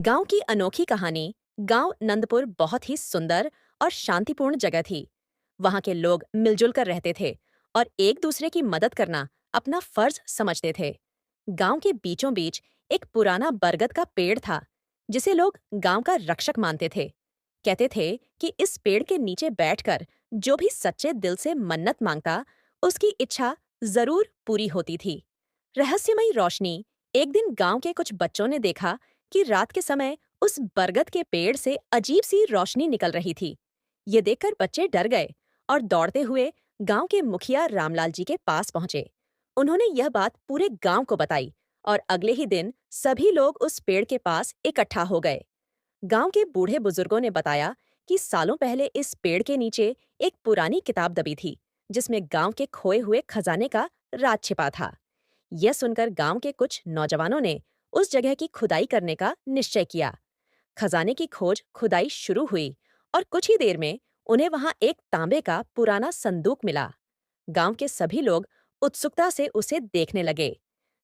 गांव की अनोखी कहानी। गांव नंदपुर बहुत ही सुंदर और शांतिपूर्ण जगह थी। वहां के लोग मिलजुल कर रहते थे और एक दूसरे की मदद करना अपना फर्ज समझते थे। गांव के बीचों बीच एक पुराना बरगद का पेड़ था, जिसे लोग गांव का रक्षक मानते थे। कहते थे कि इस पेड़ के नीचे बैठकर जो भी सच्चे दिल से मन्नत मांगता, उसकी इच्छा जरूर पूरी होती थी। रहस्यमयी रोशनी। एक दिन गांव के कुछ बच्चों ने देखा कि रात के समय उस बरगद के पेड़ से अजीब सी रोशनी निकल रही थी। ये देखकर बच्चे डर गए और दौड़ते हुए गांव के मुखिया रामलाल जी के पास पहुंचे। उन्होंने यह बात पूरे गांव को बताई और अगले ही दिन सभी लोग उस पेड़ के पास इकट्ठा हो गए। गांव के बूढ़े बुजुर्गों ने बताया कि सालों पहले इस पेड़ के नीचे एक पुरानी किताब दबी थी, जिसमें गांव के खोए हुए खजाने का राज छिपा था। यह सुनकर गांव के कुछ नौजवानों ने उस जगह की खुदाई करने का निश्चय किया। खजाने की खोज खुदाई शुरू हुई और कुछ ही देर में उन्हें वहां एक तांबे का पुराना संदूक मिला। गांव के सभी लोग उत्सुकता से उसे देखने लगे।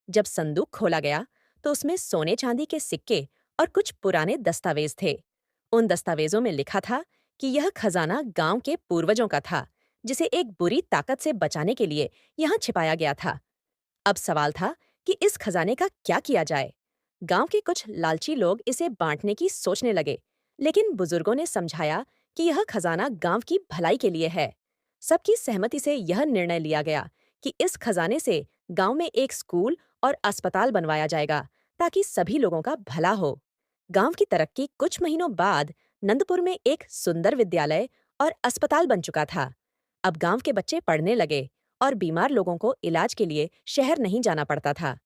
जब संदूक खोला गया तो उसमें सोने चांदी के सिक्के और कुछ पुराने दस्तावेज थे। उन दस्तावेजों में लिखा था कि यह खजाना गांव के पूर्वजों का था, जिसे एक बुरी ताकत से बचाने के लिए यहाँ छिपाया गया था। अब सवाल था कि इस खजाने का क्या किया जाए। गांव के कुछ लालची लोग इसे बांटने की सोचने लगे, लेकिन बुजुर्गों ने समझाया कि यह खजाना गांव की भलाई के लिए है। सबकी सहमति से यह निर्णय लिया गया कि इस खजाने से गांव में एक स्कूल और अस्पताल बनवाया जाएगा, ताकि सभी लोगों का भला हो। गांव की तरक्की कुछ महीनों बाद नंदपुर में एक सुंदर विद्यालय और अस्पताल बन चुका था। अब गांव के बच्चे पढ़ने लगे और बीमार लोगों को इलाज के लिए शहर नहीं जाना पड़ता था।